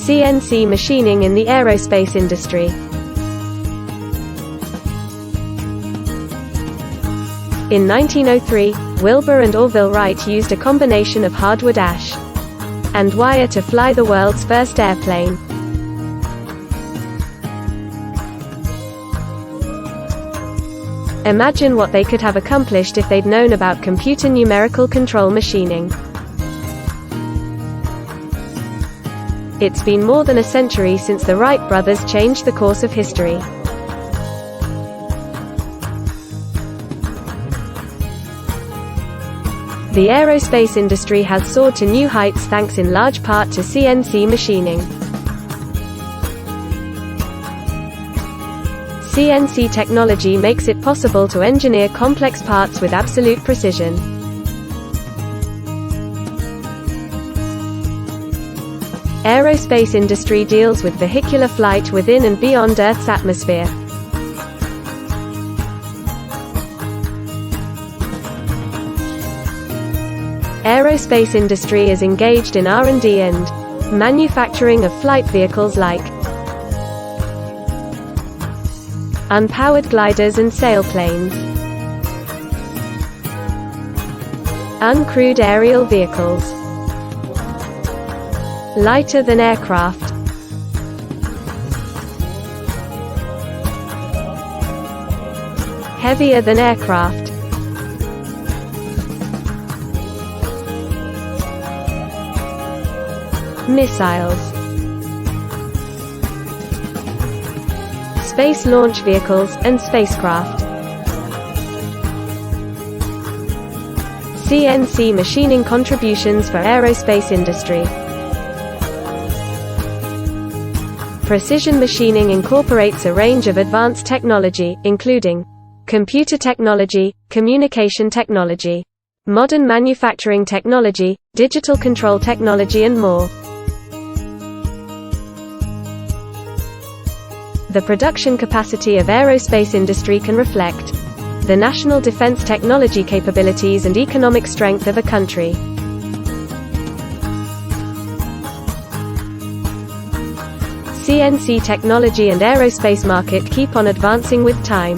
CNC machining in the aerospace industry. In 1903, Wilbur and Orville Wright used a combination of hardwood ash and wire to fly the world's first airplane. Imagine what they could have accomplished if they'd known about computer numerical control machining. It's been more than a century since the Wright brothers changed the course of history. The aerospace industry has soared to new heights thanks in large part to CNC machining. CNC technology makes it possible to engineer complex parts with absolute precision. Aerospace industry deals with vehicular flight within and beyond Earth's atmosphere. Aerospace industry is engaged in R&D and manufacturing of flight vehicles like unpowered gliders and sailplanes, uncrewed aerial vehicles, lighter than aircraft, heavier than aircraft, missiles, space launch vehicles, and spacecraft. CNC machining contributions for aerospace industry. Precision machining incorporates a range of advanced technology, including computer technology, communication technology, modern manufacturing technology, digital control technology and more. The production capacity of aerospace industry can reflect the national defense technology capabilities and economic strength of a country. CNC technology and aerospace market keep on advancing with time.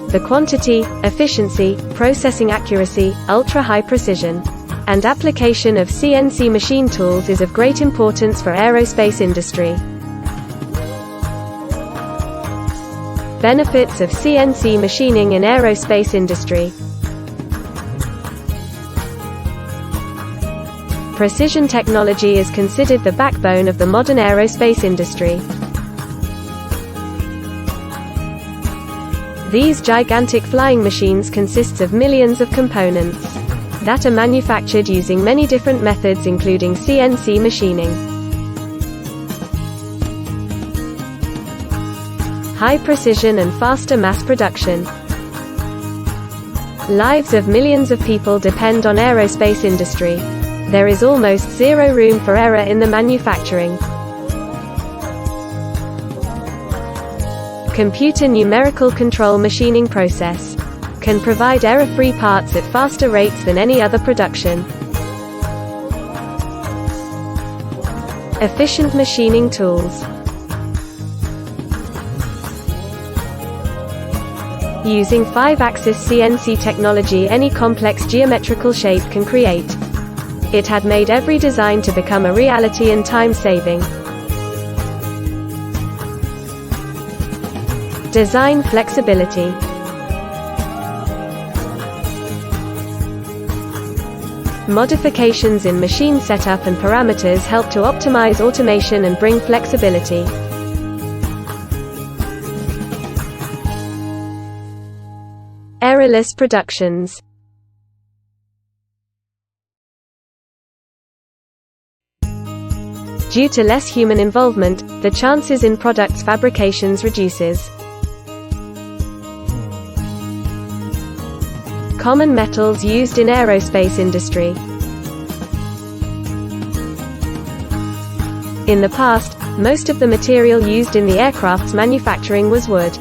The quantity, efficiency, processing accuracy, ultra-high precision, and application of CNC machine tools is of great importance for aerospace industry. Benefits of CNC machining in aerospace industry. Precision technology is considered the backbone of the modern aerospace industry. These gigantic flying machines consist of millions of components that are manufactured using many different methods including CNC machining. High precision and faster mass production. Lives of millions of people depend on aerospace industry. There is almost zero room for error in the manufacturing. Computer numerical control machining process can provide error-free parts at faster rates than any other production. Efficient machining tools. Using 5-axis CNC technology, any complex geometrical shape can create. It had made every design to become a reality and time-saving. Design flexibility. Modifications in machine setup and parameters help to optimize automation and bring flexibility. Errorless productions. Due to less human involvement, the chances in products fabrications reduces. Common metals used in aerospace industry. In the past, most of the material used in the aircraft's manufacturing was wood.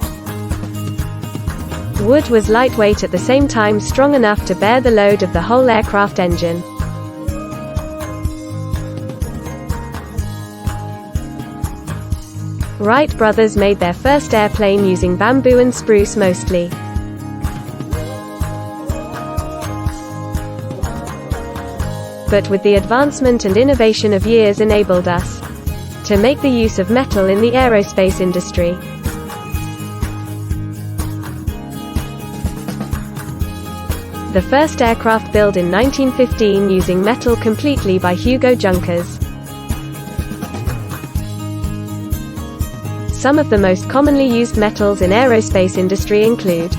Wood was lightweight at the same time strong enough to bear the load of the whole aircraft engine. Wright brothers made their first airplane using bamboo and spruce mostly. But with the advancement and innovation of years enabled us to make the use of metal in the aerospace industry. The first aircraft built in 1915 using metal completely by Hugo Junkers. Some of the most commonly used metals in aerospace industry include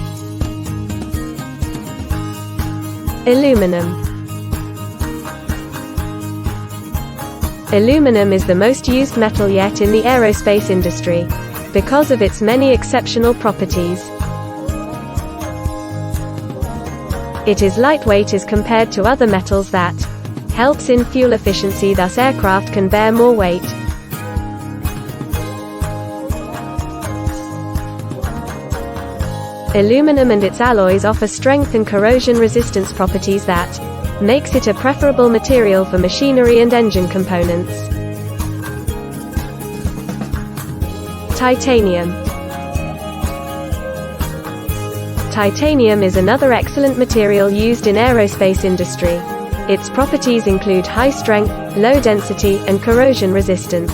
aluminum. Aluminum is the most used metal yet in the aerospace industry, because of its many exceptional properties. It is lightweight as compared to other metals that helps in fuel efficiency, thus aircraft can bear more weight. Aluminum and its alloys offer strength and corrosion resistance properties that makes it a preferable material for machinery and engine components. Titanium. Titanium is another excellent material used in aerospace industry. Its properties include high strength, low density, and corrosion resistance.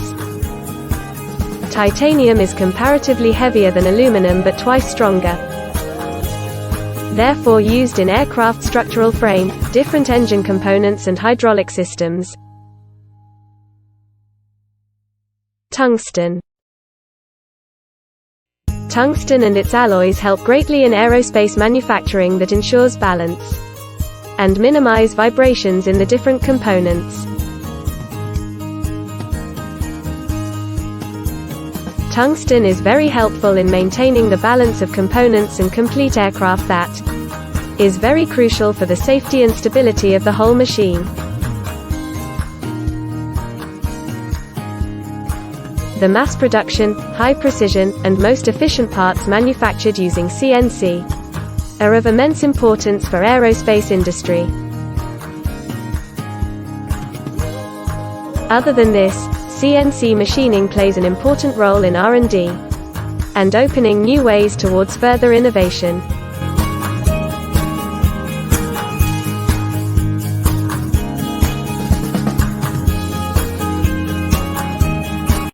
Titanium is comparatively heavier than aluminum but twice stronger. Therefore used in aircraft structural frame, different engine components and hydraulic systems. Tungsten. Tungsten and its alloys help greatly in aerospace manufacturing that ensures balance and minimize vibrations in the different components. Tungsten is very helpful in maintaining the balance of components and complete aircraft that is very crucial for the safety and stability of the whole machine. The mass production, high precision, and most efficient parts manufactured using CNC are of immense importance for aerospace industry. Other than this, CNC machining plays an important role in R&D and opening new ways towards further innovation.